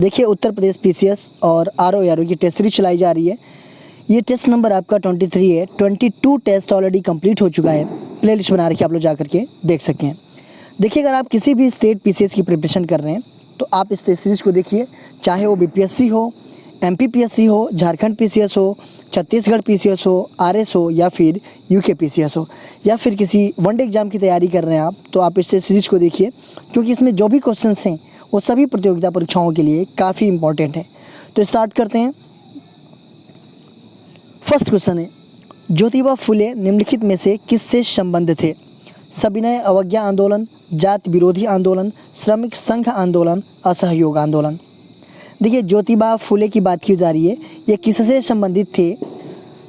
देखिए उत्तर प्रदेश पीसीएस और आरओ की टेस्ट सीरीज चलाई जा रही है। ये टेस्ट नंबर आपका 23 है। 22 टेस्ट ऑलरेडी कंप्लीट हो चुका है। प्ले लिस्ट बना रखी है, आप लोग जा करके देख सकते हैं। देखिए अगर आप किसी भी स्टेट पीसीएस की प्रिपरेशन कर रहे हैं तो आप इस टेस्ट सीरीज को देखिए, चाहे वो बीपीएससी हो, एमपीपीएससी हो, झारखंड पीसीएस हो, छत्तीसगढ़ पीसीएस हो, आरएस हो या फिर यूके पीसीएस हो, या फिर किसी वनडे एग्जाम की तैयारी कर रहे हैं आप, तो आप इस टेस्ट सीरीज को देखिए, क्योंकि इसमें जो भी क्वेश्चंस हैं वो सभी प्रतियोगिता परीक्षाओं के लिए काफ़ी इंपॉर्टेंट है। तो स्टार्ट करते हैं। फर्स्ट क्वेश्चन है, ज्योतिबा फुले निम्नलिखित में से किससे संबंधित थे? सविनय अवज्ञा आंदोलन, जाति विरोधी आंदोलन, श्रमिक संघ आंदोलन, असहयोग आंदोलन। देखिए ज्योतिबा फुले की बात की जा रही है, ये किससे संबंधित थे?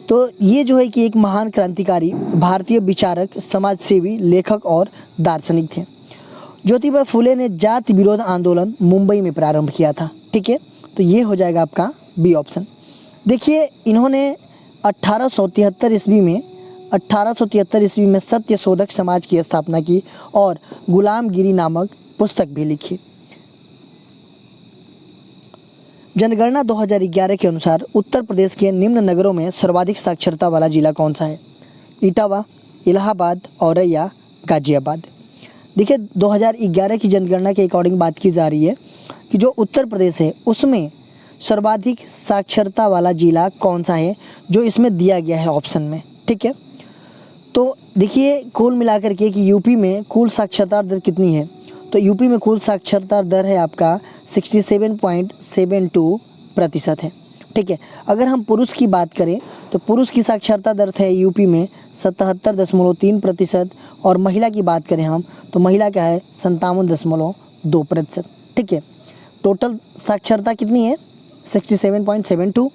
तो ये जो है कि एक महान क्रांतिकारी, भारतीय विचारक, समाजसेवी, लेखक और दार्शनिक थे। ज्योतिबा फुले ने जाति विरोध आंदोलन मुंबई में प्रारंभ किया था। ठीक है, तो ये हो जाएगा आपका बी ऑप्शन। देखिए इन्होंने 1873 ईस्वी में सत्य शोधक समाज की स्थापना की और गुलामगिरी नामक पुस्तक भी लिखी। जनगणना 2011 के अनुसार उत्तर प्रदेश के निम्न नगरों में सर्वाधिक साक्षरता वाला जिला कौन सा है? इटावा, इलाहाबाद, औरैया, गाजियाबाद। देखिए 2011 की जनगणना के अकॉर्डिंग बात की जा रही है कि जो उत्तर प्रदेश है उसमें सर्वाधिक साक्षरता वाला जिला कौन सा है, जो इसमें दिया गया है ऑप्शन में। ठीक है, तो देखिए कुल मिलाकर के कि यूपी में कुल साक्षरता दर कितनी है, तो यूपी में कुल साक्षरता दर है आपका 67.72% है। ठीक है, अगर हम पुरुष की बात करें तो पुरुष की साक्षरता दर है यूपी में 77.3% और महिला की बात करें हम तो महिला का है 57.2%। ठीक है, टोटल साक्षरता कितनी है 67.72,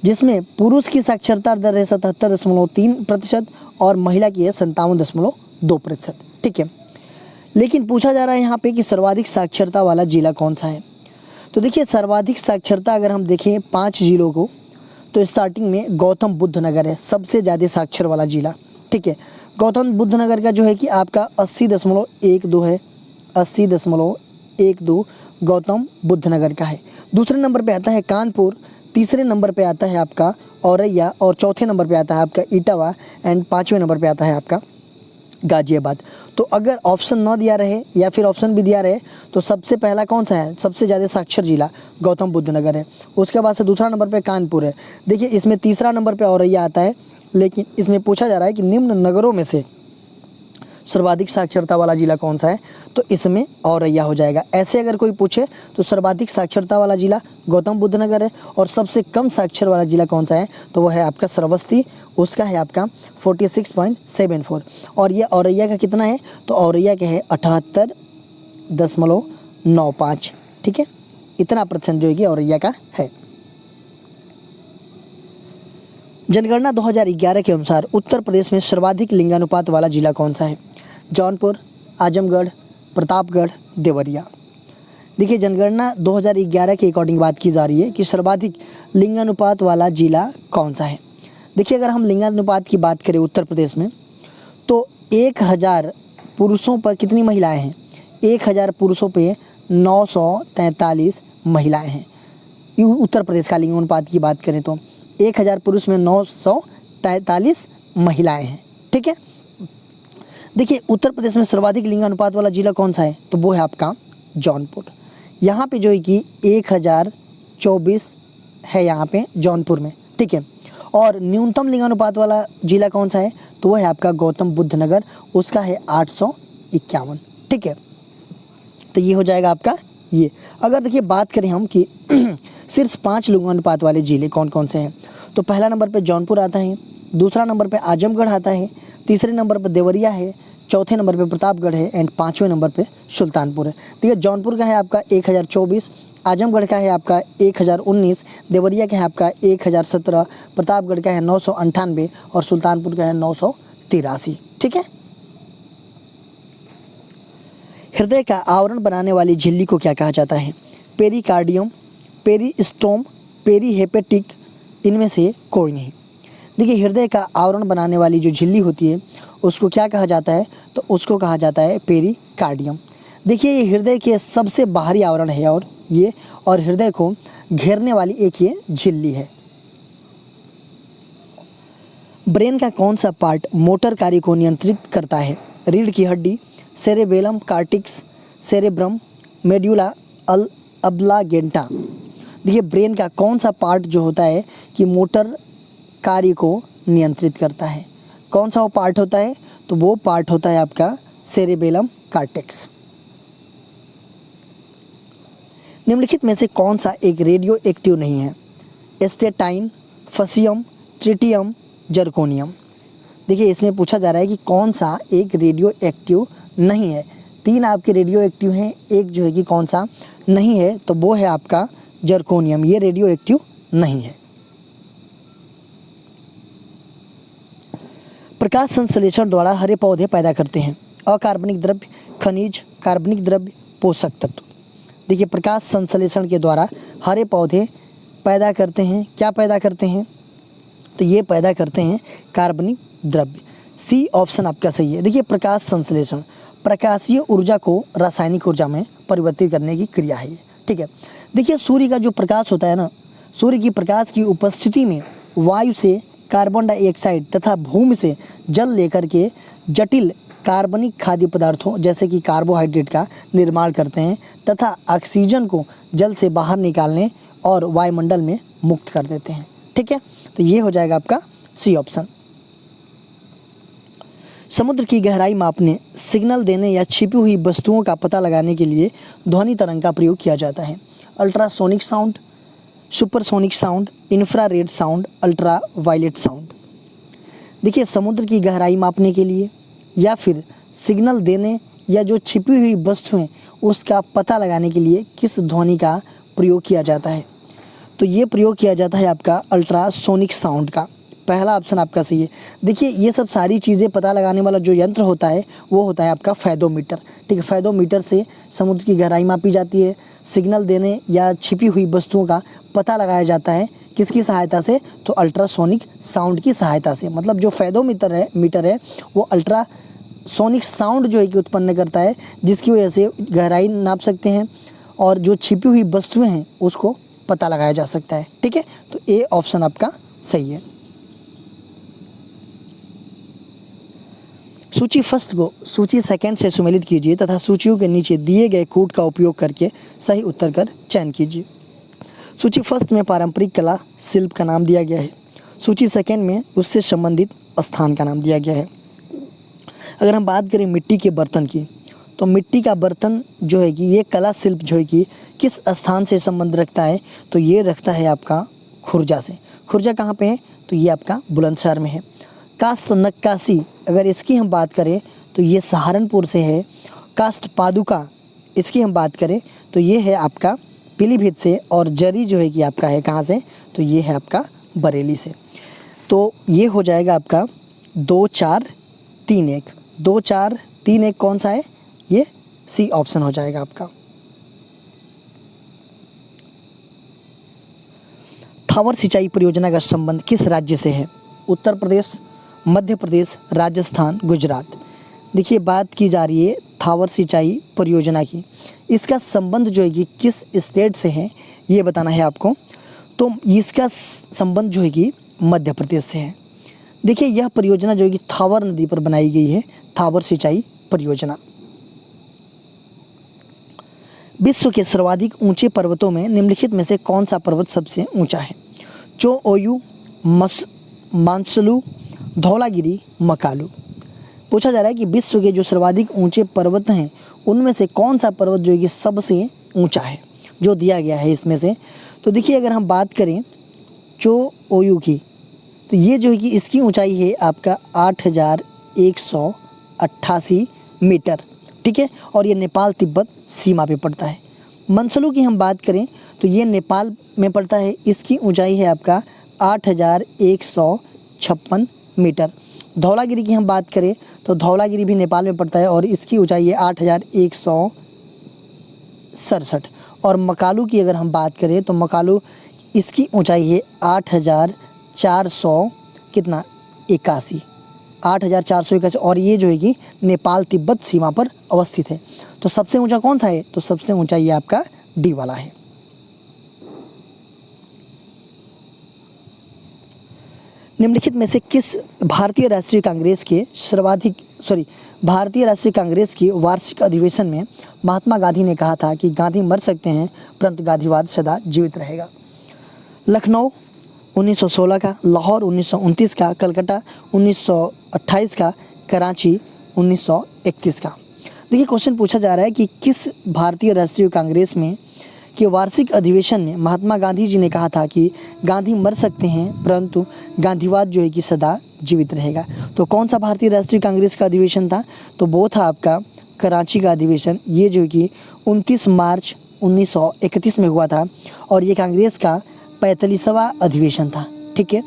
जिसमें पुरुष की साक्षरता दर है 77.3% और महिला की है 57.2%। ठीक है, लेकिन पूछा जा रहा है यहाँ पे कि सर्वाधिक साक्षरता वाला जिला कौन सा है। तो देखिए सर्वाधिक साक्षरता अगर हम देखें 5 जिलों को, तो स्टार्टिंग में गौतम बुद्ध नगर है सबसे ज़्यादा साक्षर वाला जिला। ठीक है, गौतम बुद्ध नगर का जो है कि आपका 80.12 है, 80.12 गौतम बुद्ध नगर का है। दूसरे नंबर पे आता है कानपुर, तीसरे नंबर पे आता है आपका औरैया और चौथे नंबर पे आता है आपका इटावा एंड पाँचवें नंबर पे आता है आपका गाजियाबाद। तो अगर ऑप्शन न दिया रहे या फिर ऑप्शन भी दिया रहे तो सबसे पहला कौन सा है, सबसे ज़्यादा साक्षर जिला गौतम बुद्ध नगर है। उसके बाद से दूसरा नंबर पे कानपुर है। देखिए इसमें तीसरा नंबर पे औरैया आता है, लेकिन इसमें पूछा जा रहा है कि निम्न नगरों में से सर्वाधिक साक्षरता वाला जिला कौन सा है, तो इसमें औरैया हो जाएगा। ऐसे अगर कोई पूछे तो सर्वाधिक साक्षरता वाला जिला गौतम बुद्ध नगर है और सबसे कम साक्षर वाला जिला कौन सा है, तो वो है आपका श्रावस्ती, उसका है आपका 46.74 और ये औरैया का कितना है, तो औरैया का है 78.95। ठीक है, इतना % जो है कि औरैया का है। जनगणना 2011 के अनुसार उत्तर प्रदेश में सर्वाधिक लिंगानुपात वाला जिला कौन सा है? जौनपुर, आजमगढ़, प्रतापगढ़, देवरिया। देखिए जनगणना 2011 के अकॉर्डिंग बात की जा रही है कि सर्वाधिक लिंगानुपात वाला जिला कौन सा है। देखिए अगर हम लिंगानुपात की बात करें उत्तर प्रदेश में तो 1000 पुरुषों पर कितनी महिलाएं हैं? 1000 पुरुषों पे 943 महिलाएं हैं। उत्तर प्रदेश का लिंगानुपात की बात करें तो 1000 पुरुष में 943 महिलाएं हैं। ठीक है, देखिए उत्तर प्रदेश में सर्वाधिक लिंगानुपात वाला जिला कौन सा है, तो वो है आपका जौनपुर। यहाँ पे जो है कि 1024 है यहाँ पे जौनपुर में। ठीक है, और न्यूनतम लिंगानुपात वाला जिला कौन सा है, तो वो है आपका गौतम बुद्ध नगर, उसका है 851। ठीक है, तो ये हो जाएगा आपका ये। अगर देखिए बात करें हम कि सिर्फ 5 लिंगानुपात वाले जिले कौन कौन से हैं, तो पहला नंबर पे जौनपुर आता है, दूसरा नंबर पे आजमगढ़ आता है, तीसरे नंबर पे देवरिया है, चौथे नंबर पे प्रतापगढ़ है एंड पाँचवें नंबर पे सुल्तानपुर है। देखिए जौनपुर का है आपका 1024, आजमगढ़ का है आपका 1019, देवरिया का है आपका 1017, प्रतापगढ़ का है 998 और सुल्तानपुर का है 983। ठीक है, हृदय का आवरण बनाने वाली झिल्ली को क्या कहा जाता है? पेरिकार्डियम, पेरिस्टोम, पेरीहेपेटिक, इनमें से कोई नहीं। देखिए हृदय का आवरण बनाने वाली जो झिल्ली होती है उसको क्या कहा जाता है, तो उसको कहा जाता है पेरिकार्डियम। देखिए ये हृदय के सबसे बाहरी आवरण है और ये, और हृदय को घेरने वाली एक ये झिल्ली है। ब्रेन का कौन सा पार्ट मोटर कार्य को नियंत्रित करता है? रीढ़ की हड्डी, cerebellum, cortex, cerebrum, medulla oblongata. देखिए ब्रेन का कौन सा पार्ट जो होता है कि मोटर कार्य को नियंत्रित करता है, कौन सा वो पार्ट होता है? तो वो पार्ट होता है आपका सेरेबेलम कार्टेक्स। निम्नलिखित में से कौन सा एक रेडियो एक्टिव नहीं है? एस्टेटाइन, फसियम, ट्रिटियम, जर्कोनियम। देखिए इसमें पूछा जा रहा है कि कौन सा एक रेडियो एक्टिव नहीं है। 3 आपके रेडियो एक्टिव हैं, एक जो है कि कौन सा नहीं है, तो वो है आपका जर्कोनियम, ये रेडियो एक्टिव नहीं है। प्रकाश संश्लेषण द्वारा हरे पौधे पैदा करते हैं अकार्बनिक द्रव्य, खनिज, कार्बनिक द्रव्य, पोषक तत्व। देखिए प्रकाश संश्लेषण के द्वारा हरे पौधे पैदा करते हैं, क्या पैदा करते हैं? तो ये पैदा करते हैं कार्बनिक द्रव्य। सी ऑप्शन आपका सही है। देखिए प्रकाश संश्लेषण प्रकाशीय ऊर्जा को रासायनिक ऊर्जा में परिवर्तित करने की क्रिया है ये, ठीक है। देखिए सूर्य का जो प्रकाश होता है ना, सूर्य की प्रकाश की उपस्थिति में वायु से कार्बन डाइऑक्साइड तथा भूमि से जल लेकर के जटिल कार्बनिक खाद्य पदार्थों जैसे कि कार्बोहाइड्रेट का निर्माण करते हैं तथा ऑक्सीजन को जल से बाहर निकालने और वायुमंडल में मुक्त कर देते हैं, ठीक है। तो ये हो जाएगा आपका सी ऑप्शन। समुद्र की गहराई मापने, सिग्नल देने या छिपी हुई वस्तुओं का पता लगाने के लिए ध्वनि तरंग का प्रयोग किया जाता है। Ultrasonic sound, supersonic sound, infrared sound, ultra violet sound. देखिए समुद्र की गहराई मापने के लिए या फिर सिग्नल देने या जो छिपी हुई वस्तुएं उसका पता लगाने के लिए किस ध्वनि का प्रयोग किया जाता है? तो ये प्रयोग किया जाता है आपका अल्ट्रासोनिक साउंड का। पहला ऑप्शन आपका सही है। देखिए ये सब सारी चीज़ें पता लगाने वाला जो यंत्र होता है वो होता है आपका फेदोमीटर, ठीक है। फेदोमीटर से समुद्र की गहराई मापी जाती है, सिग्नल देने या छिपी हुई वस्तुओं का पता लगाया जाता है किसकी सहायता से? तो अल्ट्रासोनिक साउंड की सहायता से। मतलब जो फेदोमीटर है वो अल्ट्रासोनिक साउंड जो है कि उत्पन्न करता है, जिसकी वजह से गहराई नाप सकते हैं और जो छिपी हुई वस्तुएँ हैं उसको पता लगाया जा सकता है, ठीक है। तो ए ऑप्शन आपका सही है। सूची फर्स्ट को सूची सेकंड से सुमेलित कीजिए तथा सूचियों के नीचे दिए गए कोड का उपयोग करके सही उत्तर का चयन कीजिए। सूची फर्स्ट में पारंपरिक कला शिल्प का नाम दिया गया है। सूची सेकंड में उससे संबंधित स्थान का नाम दिया गया है। अगर हम बात करें मिट्टी के बर्तन की, तो मिट्टी का बर्तन जो है कि ये कला शिल्प जो है कि किस स्थान से संबंध रखता है? तो ये रखता है आपका खुर्जा से। खुर्जा कहाँ पे है? तो ये आपका बुलंदशहर में है। कास्त नक्काशी अगर इसकी हम बात करें तो ये सहारनपुर से है। कास्त पादुका इसकी हम बात करें तो ये है आपका पीलीभीत से। और जरी जो है कि आपका है कहाँ से? तो ये है आपका बरेली से। तो ये हो जाएगा आपका 2 4 3 1। 2 4 3 1 कौन सा है? ये सी ऑप्शन हो जाएगा आपका। थावर सिंचाई परियोजना का संबंध किस राज्य से है? उत्तर प्रदेश, मध्य प्रदेश, राजस्थान, गुजरात। देखिए बात की जा रही है थावर सिंचाई परियोजना की। इसका संबंध जो है कि किस स्टेट से है ये बताना है आपको। तो इसका संबंध जो है कि मध्य प्रदेश से है। देखिए यह परियोजना जो है कि थावर नदी पर बनाई गई है, थावर सिंचाई परियोजना। विश्व के सर्वाधिक ऊंचे पर्वतों में निम्नलिखित में से कौन सा पर्वत सबसे ऊंचा है? चोओयू, मानसलू, धौलागिरी, मकालू। पूछा जा रहा है कि विश्व के जो सर्वाधिक ऊंचे पर्वत हैं उनमें से कौन सा पर्वत जो है कि सबसे ऊंचा है, जो दिया गया है इसमें से। तो देखिए अगर हम बात करें चोओयू की, तो ये जो है कि इसकी ऊंचाई है आपका 8188 मीटर, ठीक है। और ये नेपाल तिब्बत सीमा पे पड़ता है। मनसलू की हम बात करें तो ये नेपाल में पड़ता है। इसकी ऊंचाई है आपका 8156 मीटर। धौलागिरी की हम बात करें तो धौलागिरी भी नेपाल में पड़ता है और इसकी ऊंचाई है 8167। और मकालू की अगर हम बात करें तो मकालू इसकी ऊंचाई है 8481 8481। और ये जो है कि नेपाल तिब्बत सीमा पर अवस्थित है। तो सबसे ऊंचा कौन सा है? तो सबसे ऊंचा ये आपका डी वाला है। निम्नलिखित में से किस भारतीय राष्ट्रीय कांग्रेस की वार्षिक अधिवेशन में महात्मा गांधी ने कहा था कि गांधी मर सकते हैं परंतु गांधीवाद सदा जीवित रहेगा? लखनऊ 1916 का, लाहौर 1929 का, कलकत्ता 1928 का, कराची 1931 का। देखिए क्वेश्चन पूछा जा रहा है कि किस भारतीय राष्ट्रीय कांग्रेस में के वार्षिक अधिवेशन में महात्मा गांधी जी ने कहा था कि गांधी मर सकते हैं परंतु गांधीवाद जो है कि सदा जीवित रहेगा। तो कौन सा भारतीय राष्ट्रीय कांग्रेस का अधिवेशन था? तो वो था आपका कराची का अधिवेशन। ये जो है कि 29 मार्च 1931 में हुआ था और ये कांग्रेस का 45वां अधिवेशन था। ठीक है,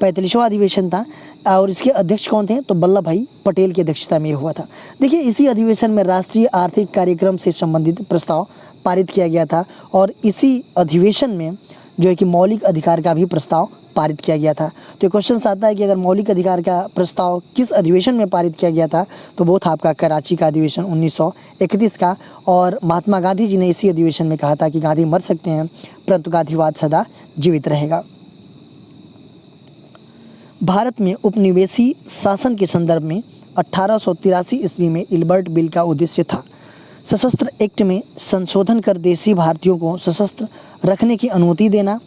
45वां अधिवेशन था और इसके अध्यक्ष कौन थे? तो वल्लभ भाई पटेल की अध्यक्षता में ये हुआ था। देखिए इसी अधिवेशन में राष्ट्रीय आर्थिक कार्यक्रम से संबंधित प्रस्ताव पारित किया गया था और इसी अधिवेशन में जो है कि मौलिक अधिकार का भी प्रस्ताव पारित किया गया था। तो क्वेश्चन आता है कि अगर मौलिक अधिकार का प्रस्ताव किस अधिवेशन में पारित किया गया था, तो वो था आपका कराची का अधिवेशन 1931 का। और महात्मा गांधी जी ने इसी अधिवेशन में कहा था कि गांधी मर सकते हैं परंतु गांधीवाद सदा जीवित रहेगा। भारत में उपनिवेशी शासन के संदर्भ में 1883 ईस्वी में इल्बर्ट बिल का उद्देश्य था सशस्त्र एक्ट में संशोधन कर देशी भारतीयों को सशस्त्र रखने की अनुमति देना,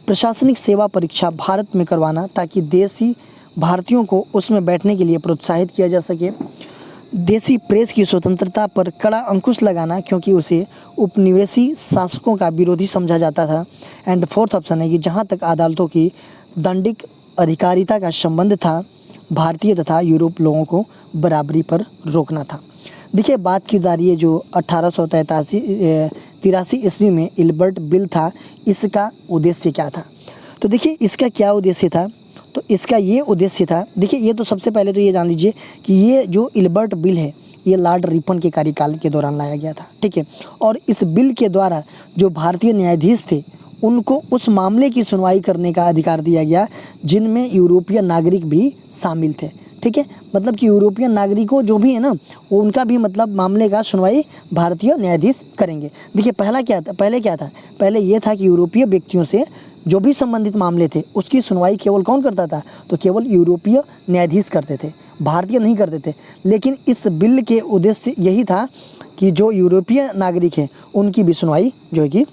प्रशासनिक सेवा परीक्षा भारत में करवाना ताकि देशी भारतीयों को उसमें बैठने के लिए प्रोत्साहित किया जा सके, देशी प्रेस की स्वतंत्रता पर कड़ा अंकुश लगाना क्योंकि उसे उपनिवेशी शासकों का विरोधी समझा जाता था। एंड फोर्थ ऑप्शन है कि जहाँ तक अदालतों की दंडिक अधिकारिता का संबंध था, भारतीय तथा यूरोप लोगों को बराबरी पर रोकना था। देखिए बात की जा रही है जो 1883 ईस्वी में इल्बर्ट बिल था, इसका उद्देश्य क्या था? तो देखिए इसका क्या उद्देश्य था? तो इसका ये उद्देश्य था, देखिए ये तो सबसे पहले तो ये जान लीजिए कि ये जो इल्बर्ट बिल है ये लॉर्ड रिपन के कार्यकाल के दौरान लाया गया था। ठीक है, और इस बिल के द्वारा जो भारतीय न्यायाधीश थे उनको उस मामले की सुनवाई करने का अधिकार दिया गया जिनमें यूरोपीय नागरिक भी शामिल थे। ठीक है, मतलब कि यूरोपियन नागरिकों जो भी है ना वो उनका भी मतलब मामले का सुनवाई भारतीय न्यायाधीश करेंगे। देखिए पहले क्या था? पहले ये था कि यूरोपीय व्यक्तियों से जो भी संबंधित मामले थे उसकी सुनवाई केवल कौन करता था? तो केवल यूरोपीय न्यायाधीश करते थे, भारतीय नहीं करते थे। लेकिन इस बिल के उद्देश्य यही था कि जो यूरोपीय नागरिक हैं उनकी भी सुनवाई जो है कि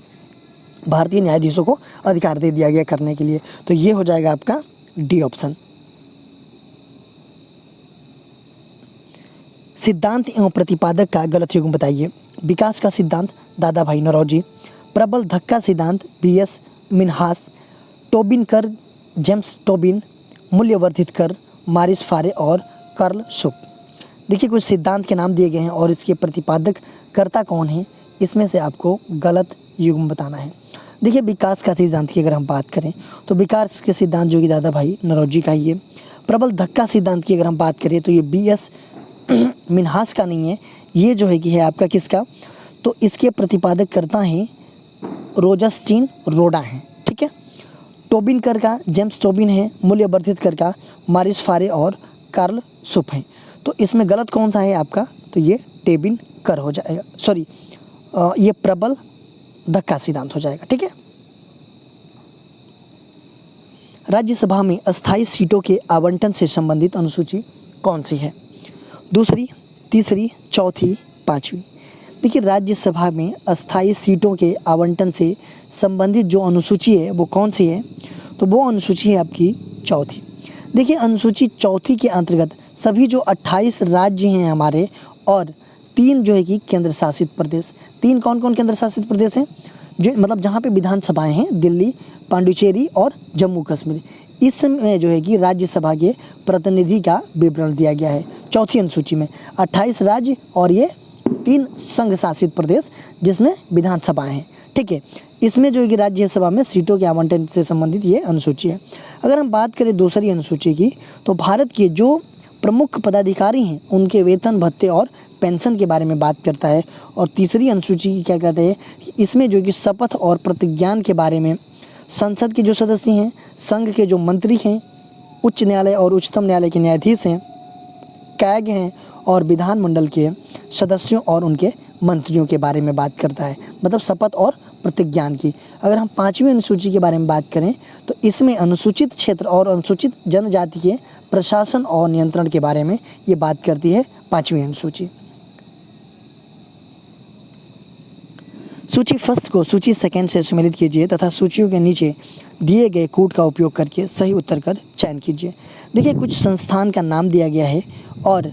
भारतीय न्यायाधीशों को अधिकार दे दिया गया करने के लिए। तो ये हो जाएगा आपका डी ऑप्शन। सिद्धांत एवं प्रतिपादक का गलत युग्म बताइए। विकास का सिद्धांत दादा भाई नौरोजी, प्रबल धक्का सिद्धांत BS मिन्हास, टोबिन कर जेम्स टोबिन, मूल्यवर्धित कर मारिस फारे और कार्ल शुप। देखिए कुछ सिद्धांत के नाम दिए गए हैं और इसके प्रतिपादक कर्ता कौन है, इसमें से आपको गलत युग्म बताना है। देखिए विकास का सिद्धांत की अगर हम बात करें तो विकास के सिद्धांत जो कि दादा भाई नौरोजी का ही है। प्रबल धक्का सिद्धांत की अगर हम बात करें तो ये BS मिन्हास का नहीं है, ये जो है कि है आपका किसका? तो इसके प्रतिपादक करता हैं रोजस्टीन रोडा हैं। ठीक है, टोबिन कर का जेम्स टोबिन है, मूल्यवर्धित कर का मारिस फारे और कार्ल शुप हैं। तो इसमें गलत कौन सा है आपका? तो ये टेबिन कर हो जाएगा, सॉरी ये प्रबल धक्का सिद्धांत हो जाएगा। ठीक है, राज्यसभा में अस्थायी सीटों के आवंटन से संबंधित अनुसूची कौन सी है? दूसरी, तीसरी, चौथी, पांचवी। देखिए राज्यसभा में अस्थायी सीटों के आवंटन से संबंधित जो अनुसूची है वो कौन सी है? तो वो अनुसूची है आपकी चौथी। देखिए अनुसूची चौथी के अंतर्गत सभी जो 28 राज्य हैं हमारे और 3 जो है कि केंद्र शासित प्रदेश। 3 कौन कौन केंद्र शासित प्रदेश हैं? जो मतलब जहाँ पे विधानसभाएं हैं, दिल्ली, पांडिचेरी और जम्मू कश्मीर। इसमें जो है कि राज्यसभा के प्रतिनिधि का विवरण दिया गया है चौथी अनुसूची में। 28 राज्य और ये 3 संघ शासित प्रदेश जिसमें विधानसभाएं हैं। ठीक है, इसमें जो है कि राज्यसभा में सीटों के आवंटन से संबंधित ये अनुसूची है। अगर हम बात करें दूसरी अनुसूची की तो भारत के जो प्रमुख पदाधिकारी हैं उनके वेतन भत्ते और पेंशन के बारे में बात करता है। और तीसरी अनुसूची की क्या कहते हैं, इसमें जो कि शपथ और प्रतिज्ञान के बारे में संसद के जो सदस्य हैं, संघ के जो मंत्री हैं, उच्च न्यायालय और उच्चतम न्यायालय के न्यायाधीश हैं, कैग हैं और विधानमंडल के सदस्यों और उनके मंत्रियों के बारे में बात करता है, मतलब शपथ और प्रतिज्ञान की। अगर हम 5वीं अनुसूची के बारे में बात करें तो इसमें अनुसूचित क्षेत्र और अनुसूचित जनजाति के प्रशासन और नियंत्रण के बारे में ये बात करती है 5वीं अनुसूची। सूची फर्स्ट को सूची सेकंड से सम्मिलित कीजिए तथा सूचियों के नीचे दिए गए कोड का उपयोग करके सही उत्तर का चयन कीजिए। देखिए, कुछ संस्थान का नाम दिया गया है और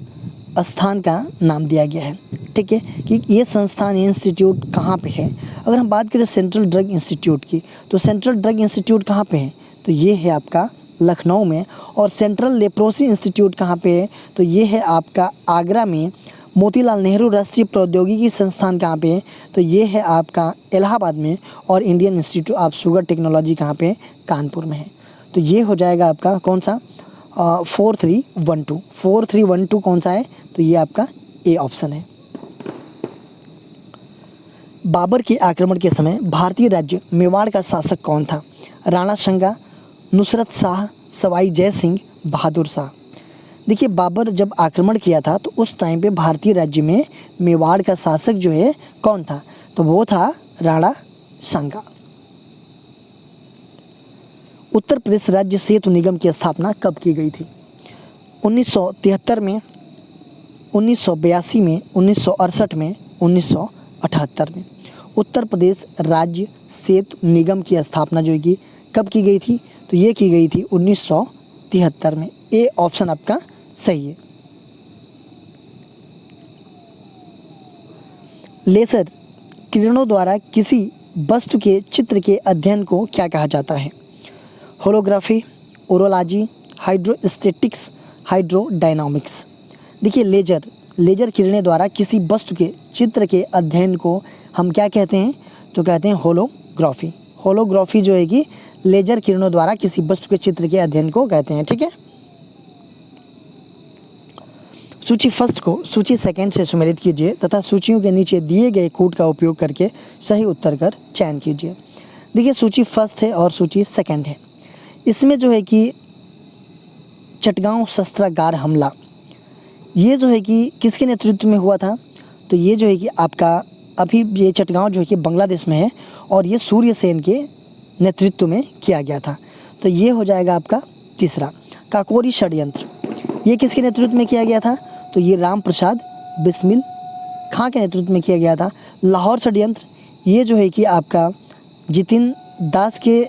स्थान का नाम दिया गया है, ठीक है, कि ये संस्थान, ये इंस्टीट्यूट कहाँ पे है। अगर हम बात करें सेंट्रल ड्रग इंस्टीट्यूट की, तो सेंट्रल ड्रग इंस्टीट्यूट कहाँ पे है, तो ये है आपका लखनऊ में। और सेंट्रल लेप्रोसी इंस्टीट्यूट कहाँ पे है, तो ये है आपका आगरा में। मोतीलाल नेहरू राष्ट्रीय प्रौद्योगिकी संस्थान कहाँ पे है, तो ये है आपका इलाहाबाद में। और Indian institute of sugar technology कहाँ पे है, कानपुर में है। तो ये हो जाएगा आपका कौन सा 4312। 4312 कौन सा है, तो ये आपका ए ऑप्शन है। बाबर के आक्रमण के समय भारतीय राज्य मेवाड़ का शासक कौन था? राणा संगा, नुसरत शाह, सवाई जय सिंह, बहादुर शाह। देखिए, बाबर जब आक्रमण किया था तो उस टाइम पे भारतीय राज्य में मेवाड़ का शासक जो है कौन था, तो वो था राणा सांगा। उत्तर प्रदेश राज्य सेतु निगम की स्थापना कब की गई थी? 1973 में, 1982 में, 1968 में, 1978 में। उत्तर प्रदेश राज्य सेतु निगम की स्थापना जो है कि कब की गई थी, तो ये की गई थी 1973 में। ए ऑप्शन आपका सही है। लेजर किरणों द्वारा किसी वस्तु के चित्र के अध्ययन को क्या कहा जाता है? Holography, orology, hydrostatics, hydrodynamics. देखिए, लेजर किरणें द्वारा किसी वस्तु के चित्र के अध्ययन को हम क्या कहते हैं, तो कहते हैं होलोग्राफी। होलोग्राफी जो है कि लेजर किरणों द्वारा किसी वस्तु के चित्र के अध्ययन को कहते हैं, ठीक है। सूची फर्स्ट को सूची सेकंड से सम्मिलित कीजिए तथा सूचियों के नीचे दिए गए कोड का उपयोग करके सही उत्तर का चयन कीजिए। देखिए, सूची फर्स्ट है और सूची सेकंड है। इसमें जो है कि चटगांव शस्त्रागार हमला, ये जो है कि किसके नेतृत्व में हुआ था, तो ये जो है कि आपका अभी ये चटगांव जो है कि बांग्लादेश में है और ये सूर्य सेन के नेतृत्व में किया गया था। तो ये हो जाएगा आपका तीसरा। काकोरी षड्यंत्र, ये किसके नेतृत्व में किया गया था, तो ये राम प्रसाद बिस्मिल खां के नेतृत्व में किया गया था। लाहौर षड्यंत्र, ये जो है कि आपका जितिन दास के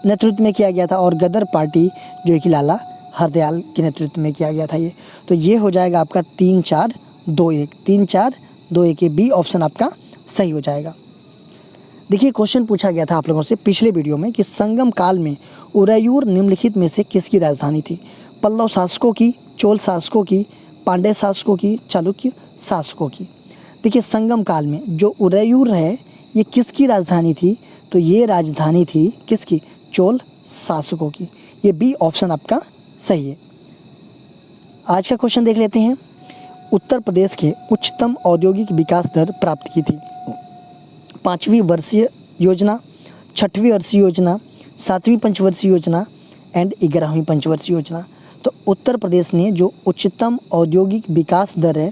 नेतृत्व में किया गया था। और गदर पार्टी जो है कि लाला हरदयाल के नेतृत्व में किया गया था ये। तो ये हो जाएगा आपका 3-4-2-1। 3-4-2-1 के बी ऑप्शन आपका सही हो जाएगा। देखिए, क्वेश्चन पूछा गया था आप लोगों से पिछले वीडियो में कि संगम काल में उरैयूर निम्नलिखित में से किसकी राजधानी थी? पल्लव शासकों की, चोल शासकों की, पांड्य शासकों की, चालुक्य शासकों की। देखिए, संगम काल में जो उरैयूर है ये किसकी राजधानी थी, तो ये राजधानी थी किसकी? चोल शासकों की। ये बी ऑप्शन आपका सही है। आज का क्वेश्चन देख लेते हैं। उत्तर प्रदेश के उच्चतम औद्योगिक विकास दर प्राप्त की थी? 5वीं वर्षीय योजना, 6वीं वर्षीय योजना, 7वीं पंचवर्षीय योजना एंड 11वीं पंचवर्षीय योजना। तो उत्तर प्रदेश ने जो उच्चतम औद्योगिक विकास दर है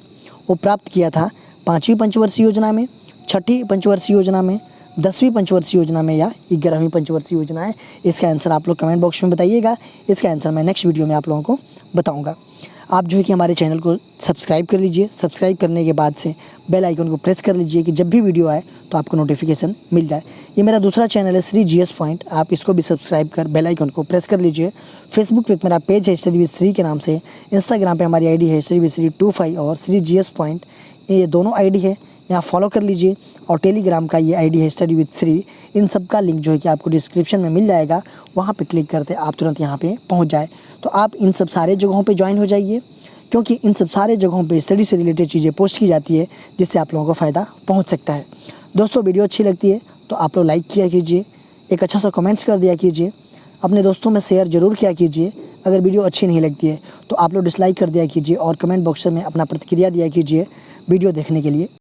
वो प्राप्त किया था 5वीं पंचवर्षीय योजना में, 6ठी पंचवर्षीय योजना में, 10वीं पंचवर्षीय योजना में या 11वीं पंचवर्षीय योजना है। इसका आंसर आप लोग कमेंट बॉक्स में बताइएगा। इसका आंसर मैं नेक्स्ट वीडियो में आप लोगों को बताऊंगा। आप जो है कि हमारे चैनल को सब्सक्राइब कर लीजिए। सब्सक्राइब करने के बाद से बेल आइकन को प्रेस कर लीजिए कि जब भी वीडियो आए तो आपको नोटिफिकेशन मिल जाए। ये मेरा दूसरा चैनल है श्री जीएस पॉइंट, आप इसको भी सब्सक्राइब कर बेल आइकन को प्रेस कर लीजिए। फेसबुक पे मेरा पेज है श्री श्री के नाम से, इंस्टाग्राम पे हमारी आईडी है श्री 25 और श्री जीएस पॉइंट, ये दोनों आईडी है, यहाँ फॉलो कर लीजिए। और टेलीग्राम का ये आईडी है स्टडी विद श्री। इन सब का लिंक जो है कि आपको डिस्क्रिप्शन में मिल जाएगा, वहाँ पे क्लिक करते आप तुरंत यहाँ पे पहुँच जाए। तो आप इन सब सारे जगहों पे ज्वाइन हो जाइए, क्योंकि इन सब सारे जगहों पे स्टडी से रिलेटेड चीज़ें पोस्ट की जाती है जिससे आप लोगों को फ़ायदा पहुँच सकता है। दोस्तों, वीडियो अच्छी लगती है तो आप लोग लाइक किया कीजिए, एक अच्छा सा कमेंट्स कर दिया कीजिए, अपने दोस्तों में शेयर ज़रूर किया कीजिए। अगर वीडियो अच्छी नहीं लगती है तो आप लोग डिसलाइक कर दिया कीजिए और कमेंट बॉक्स में अपना प्रतिक्रिया दिया कीजिए वीडियो देखने के लिए।